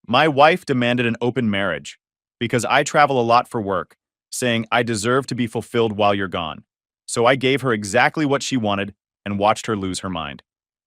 My wife demanded an open marriage because I travel a lot for work, saying I deserve to be fulfilled while you're gone. So I gave her exactly what she wanted and watched her lose her mind.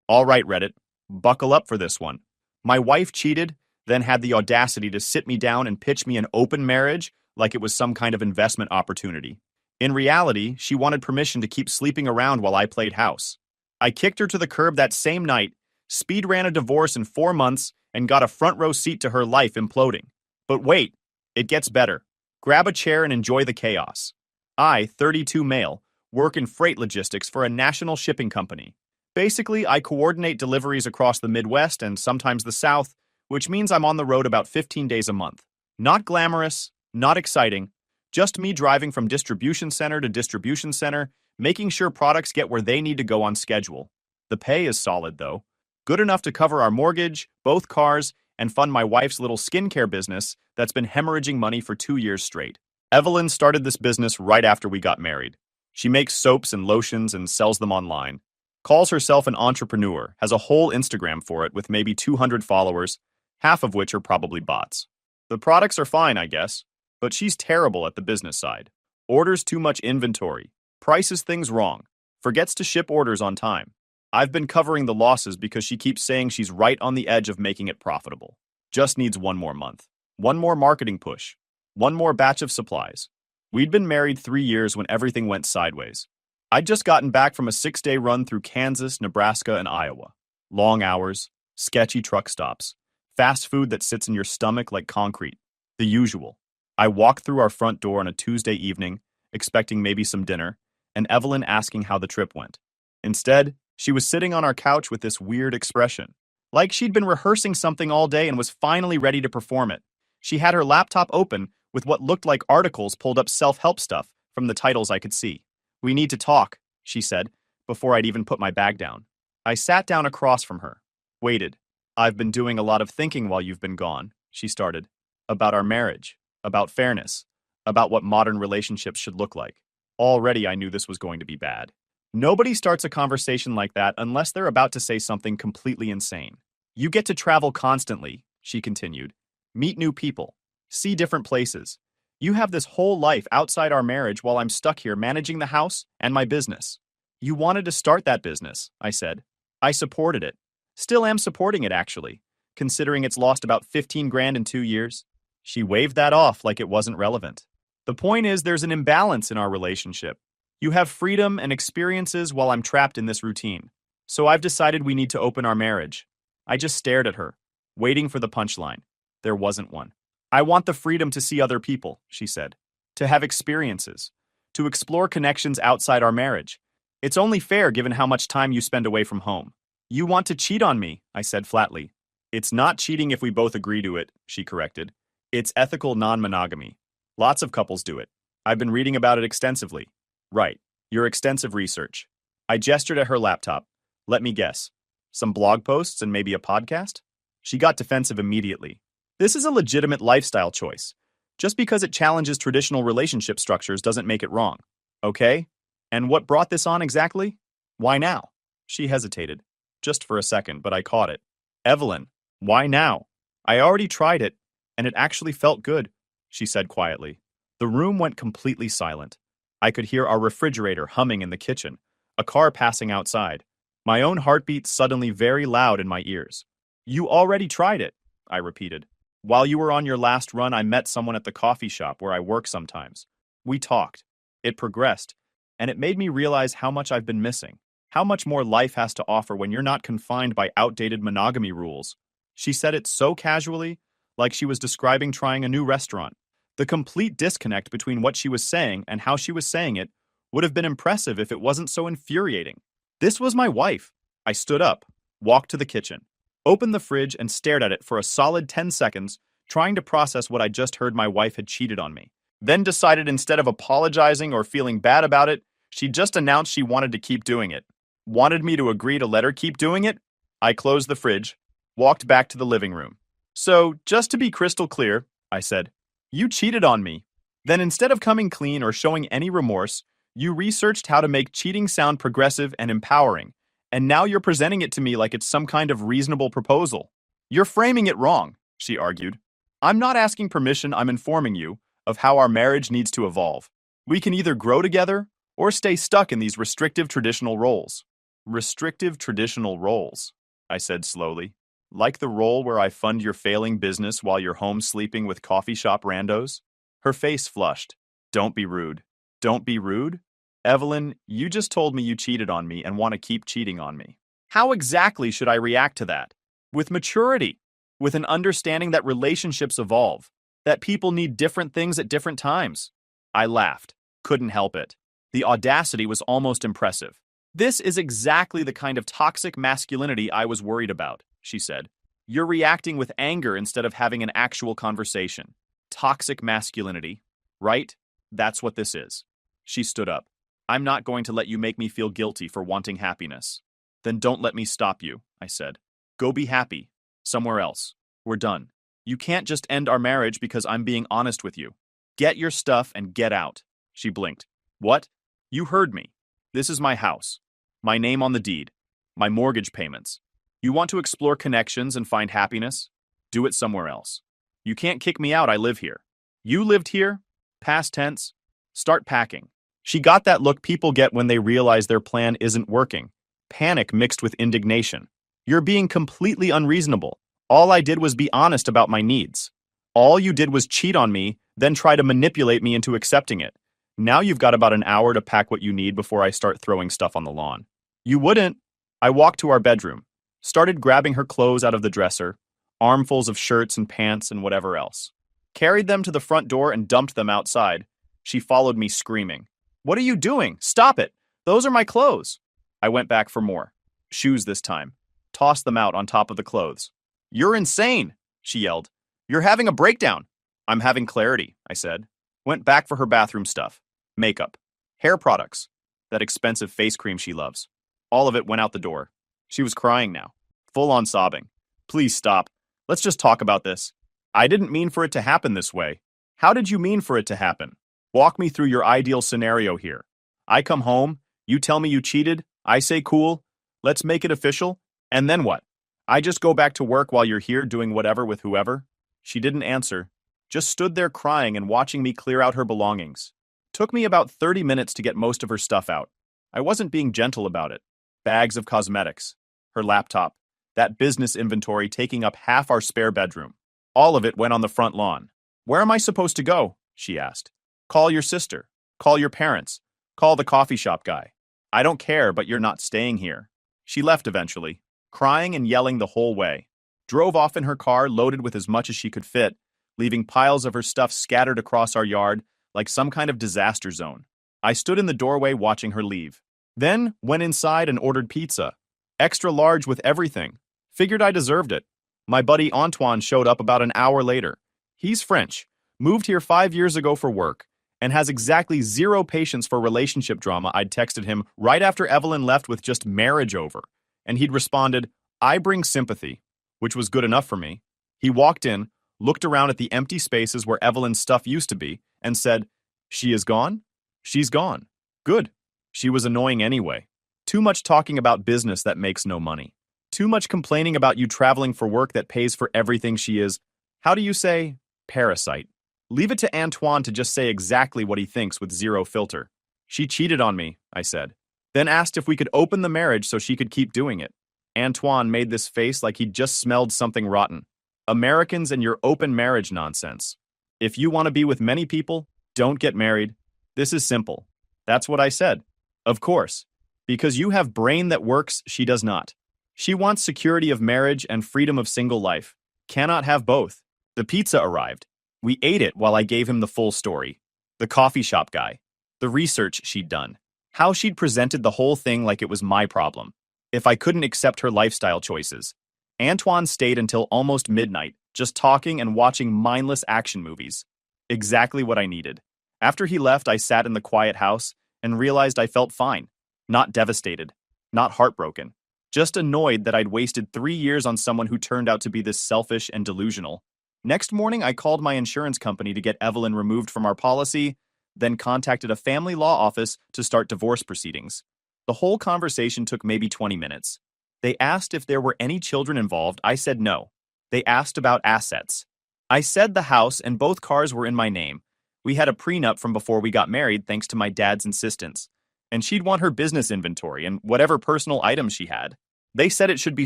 All right, Reddit, buckle up for this one. My wife cheated, then had the audacity to sit me down and pitch me an open marriage like it was some kind of investment opportunity. In reality, she wanted permission to keep sleeping around while I played house. I kicked her to the curb that same night, speed ran a divorce in 4 months, and got a front row seat to her life imploding. But wait, it gets better. Grab a chair and enjoy the chaos. I, 32 male, work in freight logistics for a national shipping company. Basically, I coordinate deliveries across the Midwest and sometimes the South, which means I'm on the road about 15 days a month. Not glamorous, not exciting, just me driving from distribution center to distribution center, making sure products get where they need to go on schedule. The pay is solid, though. Good enough to cover our mortgage, both cars, and fund my wife's little skincare business that's been hemorrhaging money for 2 years straight. Evelyn started this business right after we got married. She makes soaps and lotions and sells them online. Calls herself an entrepreneur, has a whole Instagram for it with maybe 200 followers, half of which are probably bots. The products are fine, I guess, but she's terrible at the business side. Orders too much inventory, prices things wrong, forgets to ship orders on time. I've been covering the losses because she keeps saying she's right on the edge of making it profitable. Just needs one more month. One more marketing push. One more batch of supplies. We'd been married 3 years when everything went sideways. I'd just gotten back from a 6-day run through Kansas, Nebraska, and Iowa. Long hours, sketchy truck stops, fast food that sits in your stomach like concrete. The usual. I walked through our front door on a Tuesday evening, expecting maybe some dinner, and Evelyn asking how the trip went. Instead, she was sitting on our couch with this weird expression, like she'd been rehearsing something all day and was finally ready to perform it. She had her laptop open with what looked like articles pulled up self-help stuff from the titles I could see. "We need to talk," she said, before I'd even put my bag down. I sat down across from her, waited. "I've been doing a lot of thinking while you've been gone," she started. "About our marriage, about fairness, about what modern relationships should look like." Already I knew this was going to be bad. Nobody starts a conversation like that unless they're about to say something completely insane. "You get to travel constantly," she continued. "Meet new people. See different places. You have this whole life outside our marriage while I'm stuck here managing the house and my business." "You wanted to start that business," I said. "I supported it. Still am supporting it, actually, considering it's lost about 15 grand in 2 years." She waved that off like it wasn't relevant. "The point is there's an imbalance in our relationship. You have freedom and experiences while I'm trapped in this routine. So I've decided we need to open our marriage." I just stared at her, waiting for the punchline. There wasn't one. "I want the freedom to see other people," she said. "To have experiences. To explore connections outside our marriage. It's only fair given how much time you spend away from home." "You want to cheat on me," I said flatly. "It's not cheating if we both agree to it," she corrected. "It's ethical non-monogamy. Lots of couples do it. I've been reading about it extensively." "Right. Your extensive research." I gestured at her laptop. "Let me guess. Some blog posts and maybe a podcast?" She got defensive immediately. "This is a legitimate lifestyle choice. Just because it challenges traditional relationship structures doesn't make it wrong. Okay? And what brought this on exactly? Why now?" She hesitated. Just for a second, but I caught it. "Evelyn, why now? I already tried it, and it actually felt good," she said quietly. The room went completely silent. I could hear our refrigerator humming in the kitchen, a car passing outside. My own heartbeat suddenly very loud in my ears. "You already tried it," I repeated. "While you were on your last run, I met someone at the coffee shop where I work sometimes. We talked. It progressed, and it made me realize how much I've been missing. How much more life has to offer when you're not confined by outdated monogamy rules." She said it so casually, like she was describing trying a new restaurant. The complete disconnect between what she was saying and how she was saying it would have been impressive if it wasn't so infuriating. This was my wife. I stood up, walked to the kitchen, opened the fridge and stared at it for a solid 10 seconds, trying to process what I just heard my wife had cheated on me. Then decided instead of apologizing or feeling bad about it, she just announced she wanted to keep doing it. Wanted me to agree to let her keep doing it? I closed the fridge, walked back to the living room. "So, just to be crystal clear," I said, "you cheated on me. Then instead of coming clean or showing any remorse, you researched how to make cheating sound progressive and empowering, and now you're presenting it to me like it's some kind of reasonable proposal. You're framing it wrong. she argued. I'm not asking permission, I'm informing you of how our marriage needs to evolve. We can either grow together or stay stuck in these restrictive traditional roles. Restrictive traditional roles, I said slowly. Like the role where I fund your failing business while you're home sleeping with coffee shop randos? Her face flushed. Don't be rude. Don't be rude? Evelyn, you just told me you cheated on me and want to keep cheating on me. How exactly should I react to that? With maturity, with an understanding that relationships evolve, that people need different things at different times. I laughed. Couldn't help it. The audacity was almost impressive. This is exactly the kind of toxic masculinity I was worried about, she said. You're reacting with anger instead of having an actual conversation. Toxic masculinity, right? That's what this is. She stood up. I'm not going to let you make me feel guilty for wanting happiness. Then don't let me stop you, I said. Go be happy. Somewhere else. We're done. You can't just end our marriage because I'm being honest with you. Get your stuff and get out. She blinked. What? You heard me. This is my house. My name on the deed. My mortgage payments. You want to explore connections and find happiness? Do it somewhere else. You can't kick me out, I live here. You lived here? Past tense? Start packing. She got that look people get when they realize their plan isn't working. Panic mixed with indignation. You're being completely unreasonable. All I did was be honest about my needs. All you did was cheat on me, then try to manipulate me into accepting it. Now you've got about an hour to pack what you need before I start throwing stuff on the lawn. You wouldn't. I walked to our bedroom, started grabbing her clothes out of the dresser, armfuls of shirts and pants and whatever else. Carried them to the front door and dumped them outside. She followed me screaming. What are you doing? Stop it. Those are my clothes. I went back for more. Shoes this time. Tossed them out on top of the clothes. You're insane, she yelled. You're having a breakdown. I'm having clarity, I said. Went back for her bathroom stuff. Makeup. Hair products. That expensive face cream she loves. All of it went out the door. She was crying now. Full on sobbing. Please stop. Let's just talk about this. I didn't mean for it to happen this way. How did you mean for it to happen? Walk me through your ideal scenario here. I come home, you tell me you cheated, I say cool, let's make it official, and then what? I just go back to work while you're here doing whatever with whoever? She didn't answer, just stood there crying and watching me clear out her belongings. Took me about 30 minutes to get most of her stuff out. I wasn't being gentle about it. Bags of cosmetics, her laptop, that business inventory taking up half our spare bedroom. All of it went on the front lawn. Where am I supposed to go? She asked. Call your sister. Call your parents. Call the coffee shop guy. I don't care, but you're not staying here. She left eventually, crying and yelling the whole way. Drove off in her car loaded with as much as she could fit, leaving piles of her stuff scattered across our yard like some kind of disaster zone. I stood in the doorway watching her leave. Then went inside and ordered pizza. Extra large with everything. Figured I deserved it. My buddy Antoine showed up about an hour later. He's French, moved here 5 years ago for work, and has exactly zero patience for relationship drama. I'd texted him right after Evelyn left with just marriage over, and he'd responded, I bring sympathy, which was good enough for me. He walked in, looked around at the empty spaces where Evelyn's stuff used to be, and said, She is gone? She's gone. Good. She was annoying anyway. Too much talking about business that makes no money. Too much complaining about you traveling for work that pays for everything she is, how do you say, parasite. Leave it to Antoine to just say exactly what he thinks with zero filter. She cheated on me, I said. Then asked if we could open the marriage so she could keep doing it. Antoine made this face like he'd just smelled something rotten. Americans and your open marriage nonsense. If you want to be with many people, don't get married. This is simple. That's what I said. Of course. Because you have brain that works, she does not. She wants security of marriage and freedom of single life. Cannot have both. The pizza arrived. We ate it while I gave him the full story. The coffee shop guy. The research she'd done. How she'd presented the whole thing like it was my problem. If I couldn't accept her lifestyle choices. Antoine stayed until almost midnight, just talking and watching mindless action movies. Exactly what I needed. After he left, I sat in the quiet house and realized I felt fine. Not devastated. Not heartbroken. Just annoyed that I'd wasted 3 years on someone who turned out to be this selfish and delusional. Next morning, I called my insurance company to get Evelyn removed from our policy, then contacted a family law office to start divorce proceedings. The whole conversation took maybe 20 minutes. They asked if there were any children involved. I said no. They asked about assets. I said the house and both cars were in my name. We had a prenup from before we got married thanks to my dad's insistence. And she'd want her business inventory and whatever personal items she had. They said it should be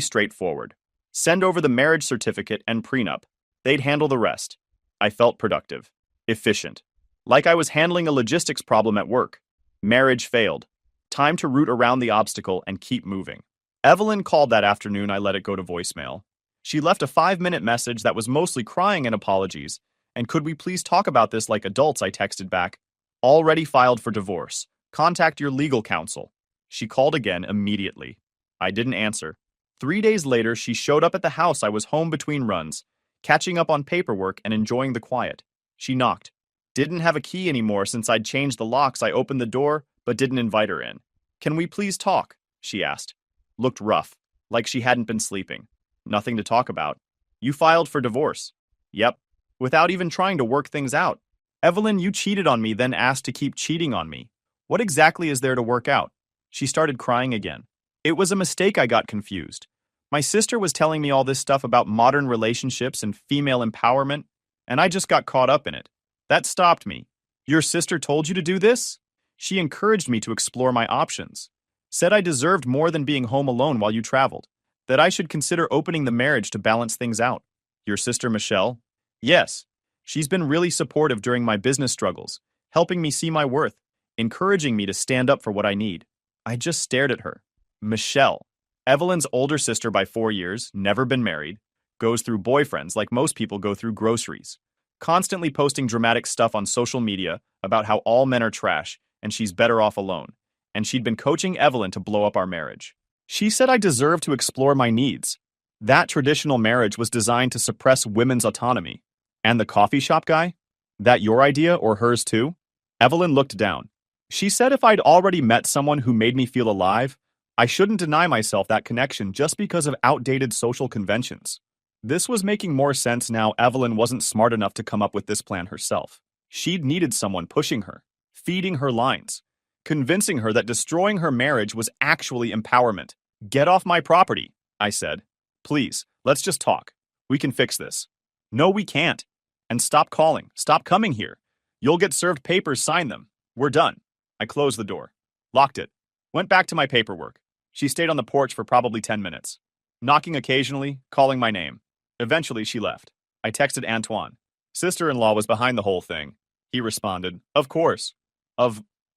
straightforward. Send over the marriage certificate and prenup. They'd handle the rest. I felt productive. Efficient. Like I was handling a logistics problem at work. Marriage failed. Time to root around the obstacle and keep moving. Evelyn called that afternoon. I let it go to voicemail. She left a 5-minute message that was mostly crying and apologies. And could we please talk about this like adults, I texted back. Already filed for divorce. Contact your legal counsel. She called again immediately. I didn't answer. 3 days later, she showed up at the house. I was home between runs, catching up on paperwork and enjoying the quiet. She knocked. Didn't have a key anymore since I'd changed the locks. I opened the door, but didn't invite her in. Can we please talk? She asked. Looked rough, like she hadn't been sleeping. Nothing to talk about. You filed for divorce. Yep. Without even trying to work things out. Evelyn, you cheated on me, then asked to keep cheating on me. What exactly is there to work out? She started crying again. It was a mistake. I got confused. My sister was telling me all this stuff about modern relationships and female empowerment, and I just got caught up in it. That stopped me. Your sister told you to do this? She encouraged me to explore my options. Said I deserved more than being home alone while you traveled. That I should consider opening the marriage to balance things out. Your sister Michelle? Yes. She's been really supportive during my business struggles, helping me see my worth, encouraging me to stand up for what I need. I just stared at her. Michelle. Evelyn's older sister by 4 years, never been married, goes through boyfriends like most people go through groceries. Constantly posting dramatic stuff on social media about how all men are trash and she's better off alone. And she'd been coaching Evelyn to blow up our marriage. She said I deserved to explore my needs. That traditional marriage was designed to suppress women's autonomy. And the coffee shop guy? That your idea or hers too? Evelyn looked down. She said if I'd already met someone who made me feel alive, I shouldn't deny myself that connection just because of outdated social conventions. This was making more sense now. Evelyn wasn't smart enough to come up with this plan herself. She'd needed someone pushing her, feeding her lines, convincing her that destroying her marriage was actually empowerment. Get off my property, I said. Please, let's just talk. We can fix this. No, we can't. And stop calling. Stop coming here. You'll get served papers, sign them. We're done. I closed the door, locked it, went back to my paperwork. She stayed on the porch for probably 10 minutes, knocking occasionally, calling my name. Eventually, she left. I texted Antoine. Sister-in-law was behind the whole thing. He responded, of course.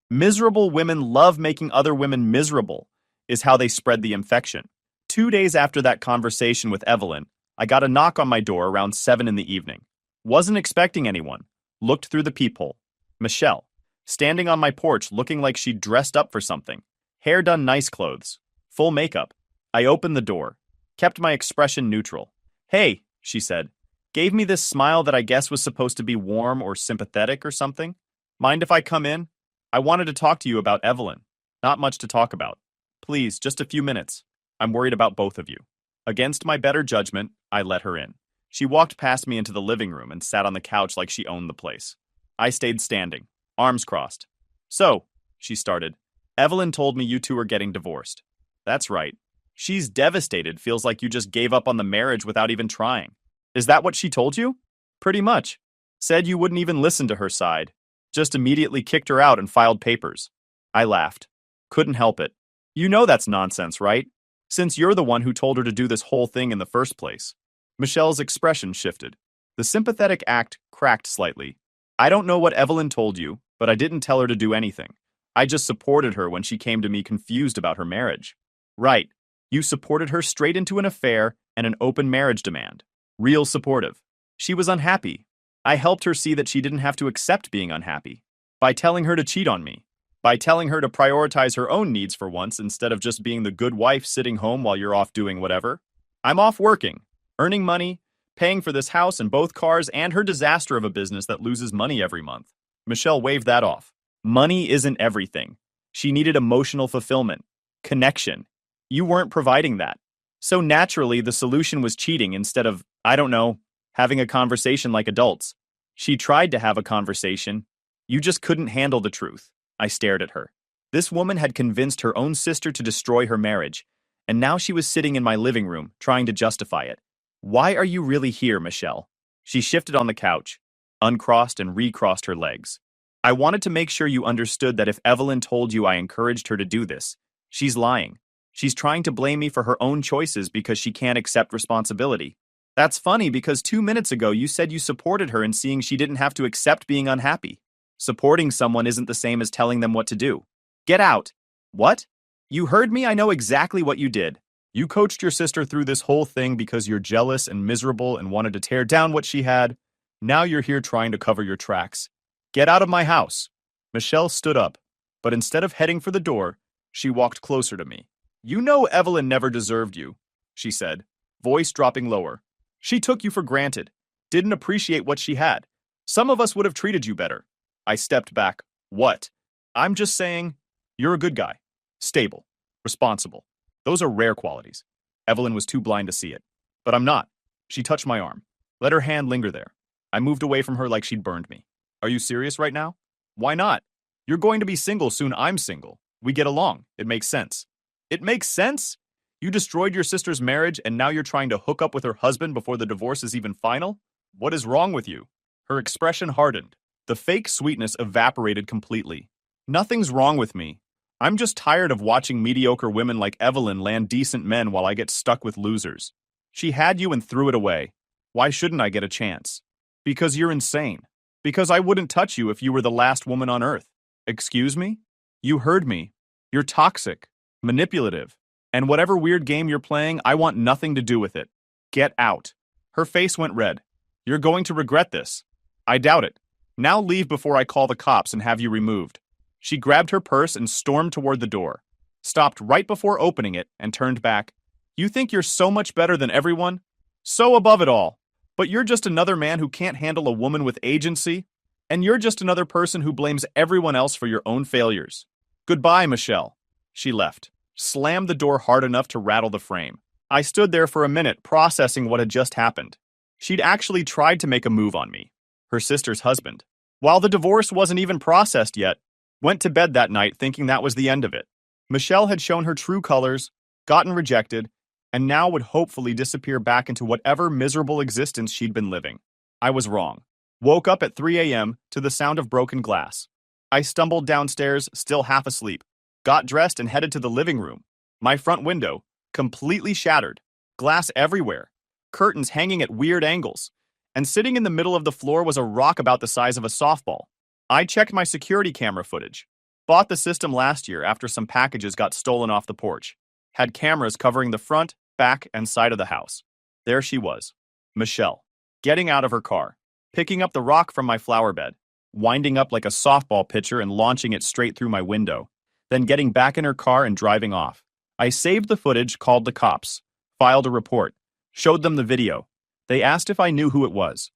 Miserable women love making other women miserable, is how they spread the infection. 2 days after that conversation with Evelyn, I got a knock on my door around 7 in the evening. Wasn't expecting anyone. Looked through the peephole. Michelle, standing on my porch looking like she'd dressed up for something. Hair done, nice clothes. Full makeup. I opened the door. Kept my expression neutral. Hey, she said. Gave me this smile that I guess was supposed to be warm or sympathetic or something. Mind if I come in? I wanted to talk to you about Evelyn. Not much to talk about. Please, just a few minutes. I'm worried about both of you. Against my better judgment, I let her in. She walked past me into the living room and sat on the couch like she owned the place. I stayed standing, arms crossed. So, she started, Evelyn told me you two are getting divorced. That's right. She's devastated, feels like you just gave up on the marriage without even trying. Is that what she told you? Pretty much. Said you wouldn't even listen to her side. Just immediately kicked her out and filed papers. I laughed. Couldn't help it. You know that's nonsense, right? Since you're the one who told her to do this whole thing in the first place. Michelle's expression shifted. The sympathetic act cracked slightly. I don't know what Evelyn told you, but I didn't tell her to do anything. I just supported her when she came to me confused about her marriage. Right. You supported her straight into an affair and an open marriage demand. Real supportive. She was unhappy. I helped her see that she didn't have to accept being unhappy. By telling her to cheat on me. By telling her to prioritize her own needs for once instead of just being the good wife sitting home while you're off doing whatever. I'm off working, earning money, paying for this house and both cars and her disaster of a business that loses money every month. Michelle waved that off. Money isn't everything. She needed emotional fulfillment, connection. You weren't providing that. So naturally, the solution was cheating instead of, I don't know, having a conversation like adults. She tried to have a conversation. You just couldn't handle the truth. I stared at her. This woman had convinced her own sister to destroy her marriage, and now she was sitting in my living room, trying to justify it. Why are you really here, Michelle? She shifted on the couch, uncrossed and recrossed her legs. I wanted to make sure you understood that if Evelyn told you I encouraged her to do this, she's lying. She's trying to blame me for her own choices because she can't accept responsibility. That's funny because 2 minutes ago you said you supported her in seeing she didn't have to accept being unhappy. Supporting someone isn't the same as telling them what to do. Get out. What? You heard me? I know exactly what you did. You coached your sister through this whole thing because you're jealous and miserable and wanted to tear down what she had. Now you're here trying to cover your tracks. Get out of my house. Michelle stood up, but instead of heading for the door, she walked closer to me. You know Evelyn never deserved you, she said, voice dropping lower. She took you for granted, didn't appreciate what she had. Some of us would have treated you better. I stepped back. What? I'm just saying, you're a good guy. Stable. Responsible. Those are rare qualities. Evelyn was too blind to see it. But I'm not. She touched my arm. Let her hand linger there. I moved away from her like she'd burned me. Are you serious right now? Why not? You're going to be single soon. I'm single. We get along. It makes sense. It makes sense? You destroyed your sister's marriage and now you're trying to hook up with her husband before the divorce is even final? What is wrong with you? Her expression hardened. The fake sweetness evaporated completely. Nothing's wrong with me. I'm just tired of watching mediocre women like Evelyn land decent men while I get stuck with losers. She had you and threw it away. Why shouldn't I get a chance? Because you're insane. Because I wouldn't touch you if you were the last woman on earth. Excuse me? You heard me. You're toxic, manipulative, and whatever weird game you're playing, I want nothing to do with it. Get out. Her face went red. You're going to regret this. I doubt it. Now leave before I call the cops and have you removed. She grabbed her purse and stormed toward the door, stopped right before opening it, and turned back. You think you're so much better than everyone? So above it all. But you're just another man who can't handle a woman with agency, and you're just another person who blames everyone else for your own failures. Goodbye, Michelle. She left, slammed the door hard enough to rattle the frame. I stood there for a minute, processing what had just happened. She'd actually tried to make a move on me, her sister's husband. While the divorce wasn't even processed yet, went to bed that night thinking that was the end of it. Michelle had shown her true colors, gotten rejected, and now would hopefully disappear back into whatever miserable existence she'd been living. I was wrong. Woke up at 3 a.m. to the sound of broken glass. I stumbled downstairs, still half asleep, got dressed and headed to the living room. My front window, completely shattered, glass everywhere, curtains hanging at weird angles, and sitting in the middle of the floor was a rock about the size of a softball. I checked my security camera footage. Bought the system last year after some packages got stolen off the porch. Had cameras covering the front, back, and side of the house. There she was, Michelle, getting out of her car, picking up the rock from my flower bed, winding up like a softball pitcher and launching it straight through my window, then getting back in her car and driving off. I saved the footage, called the cops, filed a report, showed them the video. They asked if I knew who it was.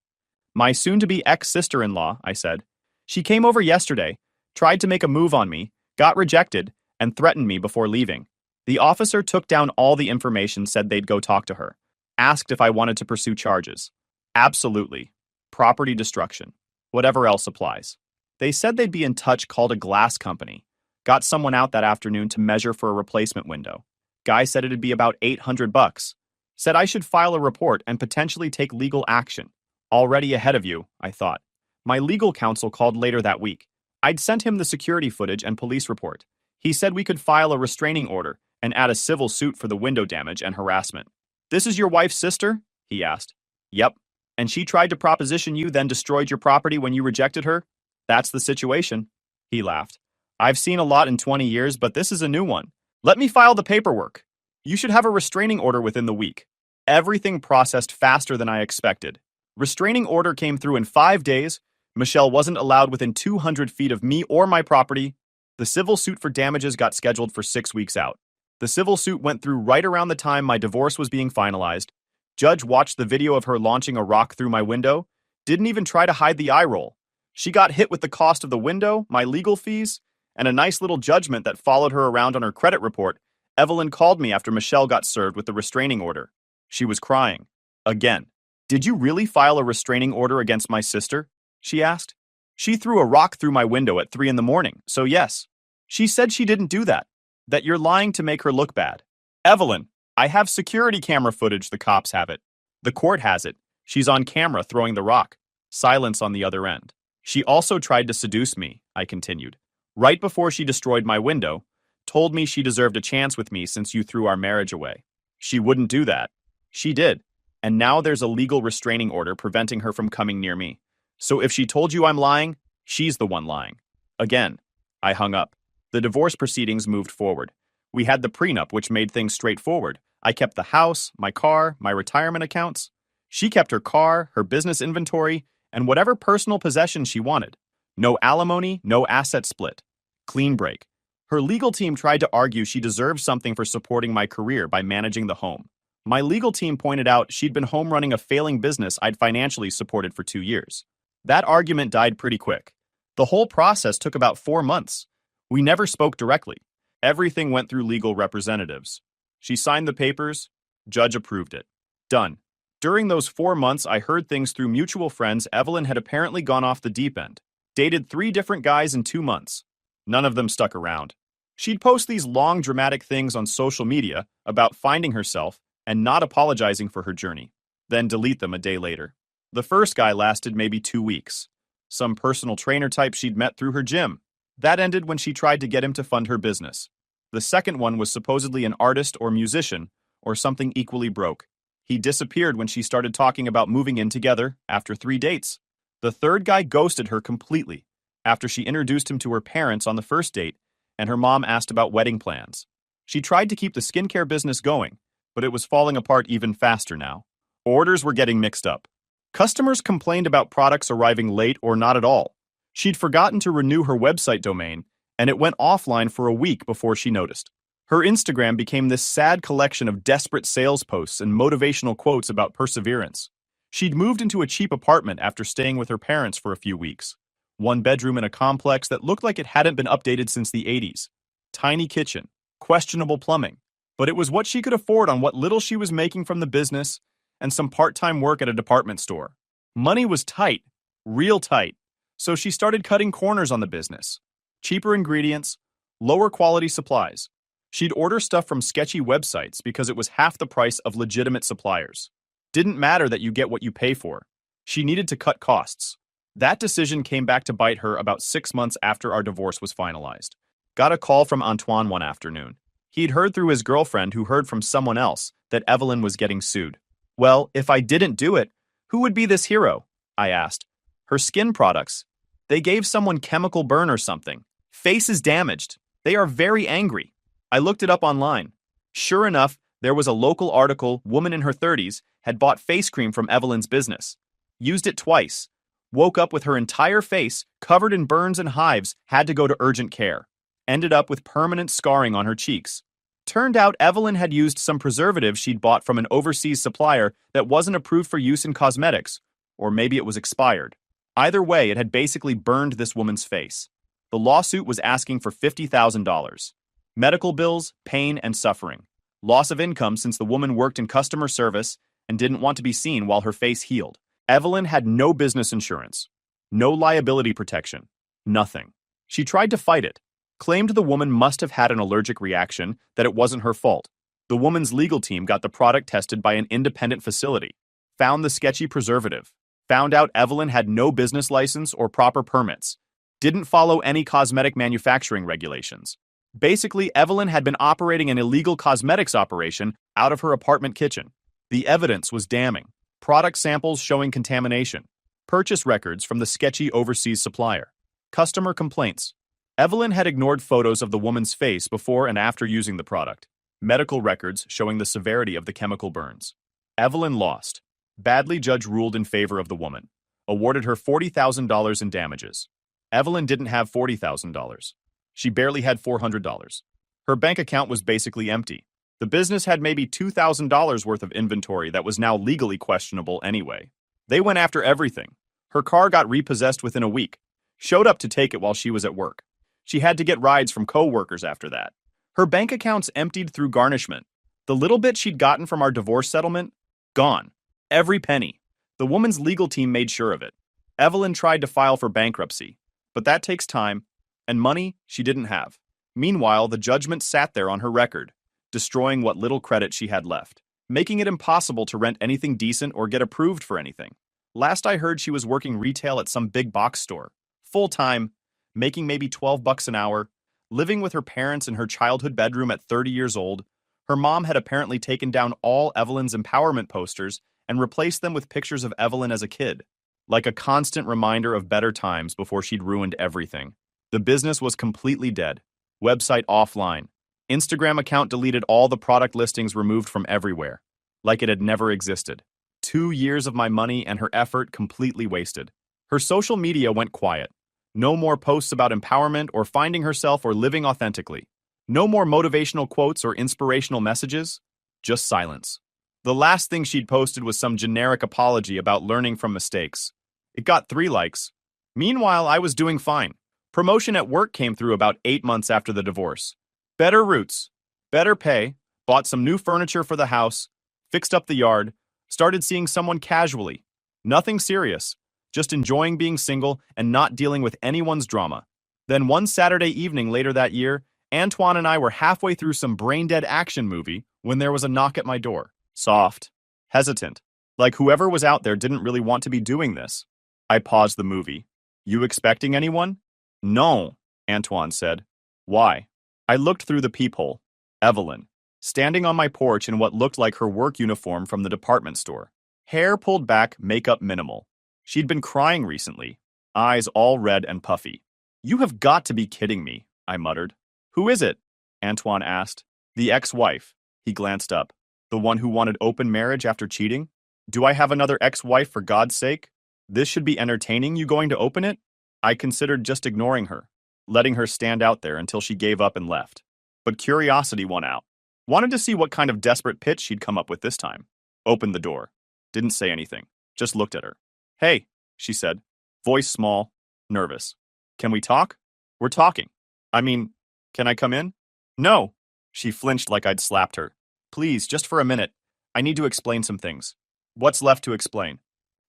My soon-to-be ex-sister-in-law, I said. She came over yesterday, tried to make a move on me, got rejected, and threatened me before leaving. The officer took down all the information, said they'd go talk to her. Asked if I wanted to pursue charges. Absolutely. Property destruction. Whatever else applies. They said they'd be in touch, called a glass company. Got someone out that afternoon to measure for a replacement window. Guy said it'd be about $800. Said I should file a report and potentially take legal action. Already ahead of you, I thought. My legal counsel called later that week. I'd sent him the security footage and police report. He said we could file a restraining order and add a civil suit for the window damage and harassment. This is your wife's sister? He asked. Yep. And she tried to proposition you, then destroyed your property when you rejected her? That's the situation. He laughed. I've seen a lot in 20 years, but this is a new one. Let me file the paperwork. You should have a restraining order within the week. Everything processed faster than I expected. Restraining order came through in 5 days. Michelle wasn't allowed within 200 feet of me or my property. The civil suit for damages got scheduled for 6 weeks out. The civil suit went through right around the time my divorce was being finalized. Judge watched the video of her launching a rock through my window. Didn't even try to hide the eye roll. She got hit with the cost of the window, my legal fees, and a nice little judgment that followed her around on her credit report. Evelyn called me after Michelle got served with the restraining order. She was crying. Again. Did you really file a restraining order against my sister? She asked. She threw a rock through my window at 3 a.m, so yes. She said she didn't do that. That you're lying to make her look bad. Evelyn, I have security camera footage, the cops have it. The court has it. She's on camera throwing the rock. Silence on the other end. She also tried to seduce me, I continued. Right before she destroyed my window, told me she deserved a chance with me since you threw our marriage away. She wouldn't do that. She did. And now there's a legal restraining order preventing her from coming near me. So if she told you I'm lying, she's the one lying. Again, I hung up. The divorce proceedings moved forward. We had the prenup, which made things straightforward. I kept the house, my car, my retirement accounts. She kept her car, her business inventory, and whatever personal possessions she wanted. No alimony, no asset split. Clean break. Her legal team tried to argue she deserved something for supporting my career by managing the home. My legal team pointed out she'd been home running a failing business I'd financially supported for 2 years. That argument died pretty quick. The whole process took about 4 months. We never spoke directly. Everything went through legal representatives. She signed the papers. Judge approved it. Done. During those 4 months, I heard things through mutual friends. Evelyn had apparently gone off the deep end. Dated 3 different guys in 2 months. None of them stuck around. She'd post these long, dramatic things on social media about finding herself and not apologizing for her journey, then delete them a day later. The first guy lasted maybe 2 weeks. Some personal trainer type she'd met through her gym. That ended when she tried to get him to fund her business. The second one was supposedly an artist or musician, or something equally broke. He disappeared when she started talking about moving in together after 3 dates. The third guy ghosted her completely after she introduced him to her parents on the first date and her mom asked about wedding plans. She tried to keep the skincare business going, but it was falling apart even faster now. Orders were getting mixed up. Customers complained about products arriving late or not at all. She'd forgotten to renew her website domain, and it went offline for a week before she noticed. Her Instagram became this sad collection of desperate sales posts and motivational quotes about perseverance. She'd moved into a cheap apartment after staying with her parents for a few weeks. 1 bedroom in a complex that looked like it hadn't been updated since the 80s. Tiny kitchen, questionable plumbing. But it was what she could afford on what little she was making from the business and some part-time work at a department store. Money was tight, real tight, so she started cutting corners on the business. Cheaper ingredients, lower quality supplies. She'd order stuff from sketchy websites because it was half the price of legitimate suppliers. Didn't matter that you get what you pay for. She needed to cut costs. That decision came back to bite her about 6 months after our divorce was finalized. Got a call from Antoine one afternoon. He'd heard through his girlfriend who heard from someone else that Evelyn was getting sued. Well, if I didn't do it, who would be this hero? I asked. Her skin products. They gave someone chemical burn or something. Face is damaged. They are very angry. I looked it up online. Sure enough, there was a local article. Woman in her 30s had bought face cream from Evelyn's business. Used it twice. Woke up with her entire face covered in burns and hives, had to go to urgent care. Ended up with permanent scarring on her cheeks. Turned out Evelyn had used some preservative she'd bought from an overseas supplier that wasn't approved for use in cosmetics, or maybe it was expired. Either way, it had basically burned this woman's face. The lawsuit was asking for $50,000. Medical bills, pain, and suffering. Loss of income since the woman worked in customer service and didn't want to be seen while her face healed. Evelyn had no business insurance, no liability protection, nothing. She tried to fight it, claimed the woman must have had an allergic reaction, that it wasn't her fault. The woman's legal team got the product tested by an independent facility, found the sketchy preservative, found out Evelyn had no business license or proper permits, didn't follow any cosmetic manufacturing regulations. Basically, Evelyn had been operating an illegal cosmetics operation out of her apartment kitchen. The evidence was damning. Product samples showing contamination. Purchase records from the sketchy overseas supplier. Customer complaints. Evelyn had ignored photos of the woman's face before and after using the product. Medical records showing the severity of the chemical burns. Evelyn lost. Badly, judge ruled in favor of the woman. Awarded her $40,000 in damages. Evelyn didn't have $40,000. She barely had $400. Her bank account was basically empty. The business had maybe $2,000 worth of inventory that was now legally questionable anyway. They went after everything. Her car got repossessed within a week. Showed up to take it while she was at work. She had to get rides from co-workers after that. Her bank accounts emptied through garnishment. The little bit she'd gotten from our divorce settlement, gone. Every penny. The woman's legal team made sure of it. Evelyn tried to file for bankruptcy, but that takes time, and money she didn't have. Meanwhile, the judgment sat there on her record, destroying what little credit she had left. making it impossible to rent anything decent or get approved for anything. Last I heard, she was working retail at some big box store, full-time, making maybe $12 an hour, living with her parents in her childhood bedroom at 30 years old. Her mom had apparently taken down all Evelyn's empowerment posters and replaced them with pictures of Evelyn as a kid, like a constant reminder of better times before she'd ruined everything. The business was completely dead. Website offline. Instagram account deleted, all the product listings removed from everywhere, like it had never existed. 2 years of my money and her effort completely wasted. Her social media went quiet. No more posts about empowerment or finding herself or living authentically. No more motivational quotes or inspirational messages. Just silence. The last thing she'd posted was some generic apology about learning from mistakes. It got 3 likes. Meanwhile, I was doing fine. Promotion at work came through about 8 months after the divorce. Better routes, better pay, bought some new furniture for the house, fixed up the yard, started seeing someone casually. Nothing serious, just enjoying being single and not dealing with anyone's drama. Then one Saturday evening later that year, Antoine and I were halfway through some brain-dead action movie when there was a knock at my door. Soft, hesitant, like whoever was out there didn't really want to be doing this. I paused the movie. You expecting anyone? No, Antoine said. Why? I looked through the peephole. Evelyn, standing on my porch in what looked like her work uniform from the department store. Hair pulled back, makeup minimal. She'd been crying recently, eyes all red and puffy. You have got to be kidding me, I muttered. Who is it? Antoine asked. The ex-wife. He glanced up. The one who wanted open marriage after cheating? Do I have another ex-wife, for God's sake? This should be entertaining. You going to open it? I considered just ignoring her, letting her stand out there until she gave up and left. But curiosity won out. Wanted to see what kind of desperate pitch she'd come up with this time. Opened the door. Didn't say anything. Just looked at her. Hey, she said. Voice small, nervous. Can we talk? We're talking. I mean, can I come in? No. She flinched like I'd slapped her. Please, just for a minute. I need to explain some things. What's left to explain?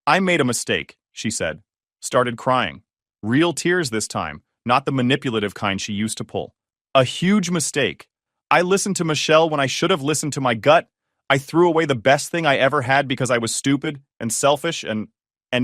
I made a mistake, she said. Started crying. Real tears this time, not the manipulative kind she used to pull. A huge mistake. I listened to Michelle when I should have listened to my gut. I threw away the best thing I ever had because I was stupid and selfish and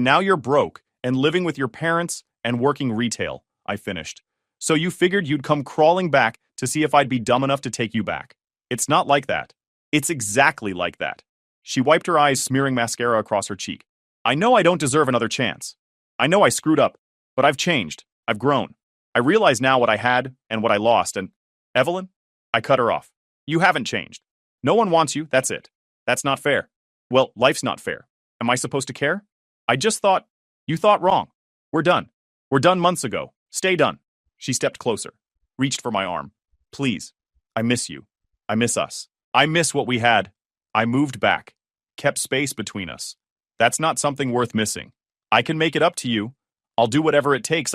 now you're broke and living with your parents and working retail, I finished. So you figured you'd come crawling back to see if I'd be dumb enough to take you back. It's not like that. It's exactly like that. She wiped her eyes, smearing mascara across her cheek. I know I don't deserve another chance. I know I screwed up, but I've changed. I've grown. I realize now what I had and what I lost, and Evelyn, I cut her off. You haven't changed. No one wants you, that's it. That's not fair. Well, life's not fair. Am I supposed to care? I just thought, you thought wrong. We're done. We're done months ago. Stay done. She stepped closer, reached for my arm. Please, I miss you. I miss us. I miss what we had. I moved back, kept space between us. That's not something worth missing. I can make it up to you. I'll do whatever it takes.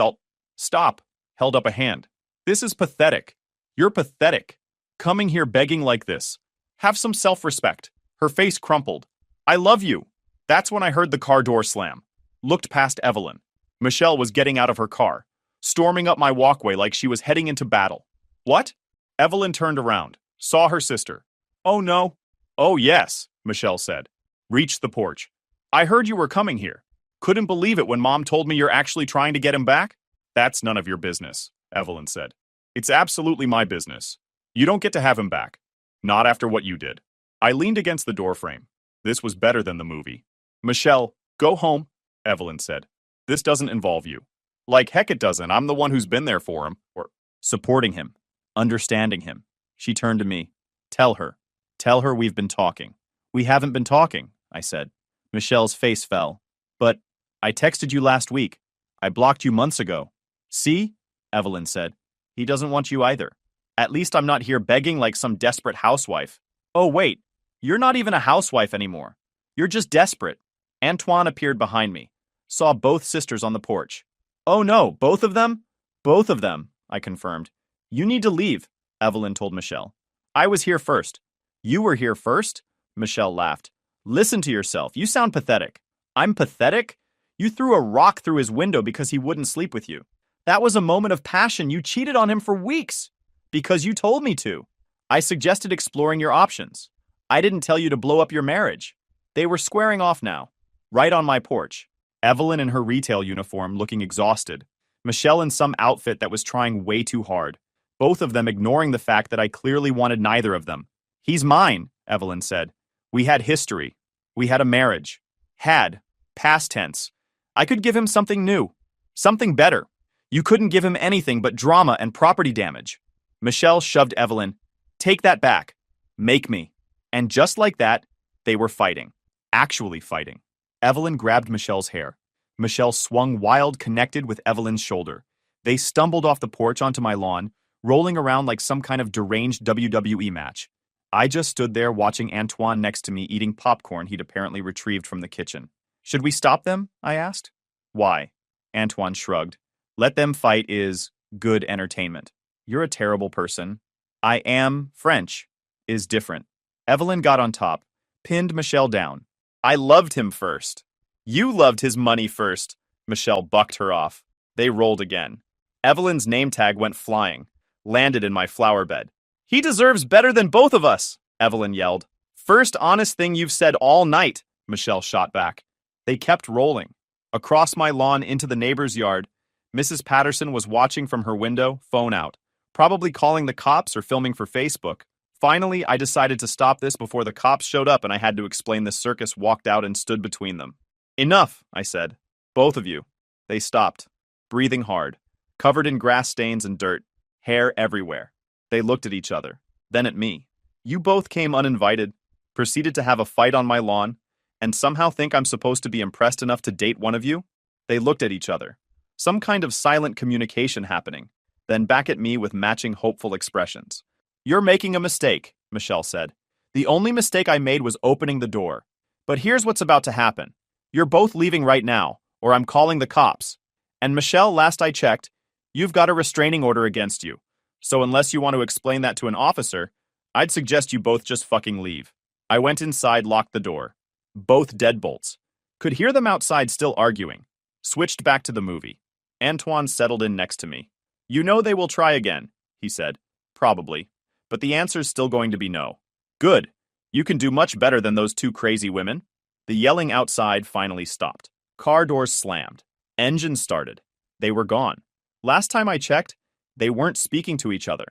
Stop, held up a hand. This is pathetic. You're pathetic. Coming here begging like this. Have some self-respect. Her face crumpled. I love you. That's when I heard the car door slam. Looked past Evelyn. Michelle was getting out of her car, storming up my walkway like she was heading into battle. What? Evelyn turned around, saw her sister. Oh no. Oh yes, Michelle said. Reached the porch. I heard you were coming here. Couldn't believe it when Mom told me you're actually trying to get him back. That's none of your business, Evelyn said. It's absolutely my business. You don't get to have him back. Not after what you did. I leaned against the doorframe. This was better than the movie. Michelle, go home, Evelyn said. This doesn't involve you. Like heck it doesn't. I'm the one who's been there for him, or supporting him, understanding him. She turned to me. Tell her. Tell her we've been talking. We haven't been talking, I said. Michelle's face fell. But I texted you last week. I blocked you months ago. See? Evelyn said. He doesn't want you either. At least I'm not here begging like some desperate housewife. Oh wait, you're not even a housewife anymore. You're just desperate. Antoine appeared behind me. Saw both sisters on the porch. Oh no, both of them? Both of them, I confirmed. You need to leave, Evelyn told Michelle. I was here first. You were here first? Michelle laughed. Listen to yourself. You sound pathetic. I'm pathetic? You threw a rock through his window because he wouldn't sleep with you. That was a moment of passion. You cheated on him for weeks. Because you told me to. I suggested exploring your options. I didn't tell you to blow up your marriage. They were squaring off now, right on my porch. Evelyn in her retail uniform looking exhausted. Michelle in some outfit that was trying way too hard. Both of them ignoring the fact that I clearly wanted neither of them. He's mine, Evelyn said. We had history. We had a marriage. Had. Past tense. I could give him something new. Something better. You couldn't give him anything but drama and property damage. Michelle shoved Evelyn. Take that back. Make me. And just like that, they were fighting. Actually fighting. Evelyn grabbed Michelle's hair. Michelle swung wild, connected with Evelyn's shoulder. They stumbled off the porch onto my lawn, rolling around like some kind of deranged WWE match. I just stood there watching Antoine next to me eating popcorn he'd apparently retrieved from the kitchen. Should we stop them? I asked. Why? Antoine shrugged. Let them fight is good entertainment. You're a terrible person. I am French. Is different. Evelyn got on top, pinned Michelle down. I loved him first. You loved his money first. Michelle bucked her off. They rolled again. Evelyn's name tag went flying, landed in my flower bed. He deserves better than both of us, Evelyn yelled. First honest thing you've said all night, Michelle shot back. They kept rolling. Across my lawn into the neighbor's yard, Mrs. Patterson was watching from her window, phone out, probably calling the cops or filming for Facebook. Finally, I decided to stop this before the cops showed up and I had to explain the circus walked out and stood between them. Enough, I said. Both of you. They stopped, breathing hard, covered in grass stains and dirt, hair everywhere. They looked at each other, then at me. You both came uninvited, proceeded to have a fight on my lawn, and somehow think I'm supposed to be impressed enough to date one of you? They looked at each other. Some kind of silent communication happening, then back at me with matching hopeful expressions. You're making a mistake, Michelle said. The only mistake I made was opening the door. But here's what's about to happen. You're both leaving right now, or I'm calling the cops. And Michelle, last I checked, you've got a restraining order against you. So unless you want to explain that to an officer, I'd suggest you both just fucking leave. I went inside, locked the door. Both deadbolts. Could hear them outside still arguing. Switched back to the movie. Antoine settled in next to me. You know they will try again, he said. Probably. But the answer's still going to be no. Good. You can do much better than those two crazy women. The yelling outside finally stopped. Car doors slammed. Engines started. They were gone. Last time I checked, they weren't speaking to each other.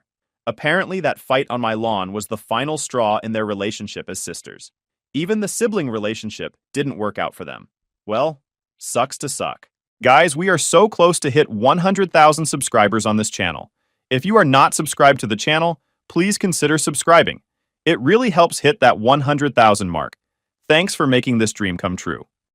Apparently that fight on my lawn was the final straw in their relationship as sisters. Even the sibling relationship didn't work out for them. Well, sucks to suck. Guys, we are so close to hit 100,000 subscribers on this channel. If you are not subscribed to the channel, please consider subscribing. It really helps hit that 100,000 mark. Thanks for making this dream come true.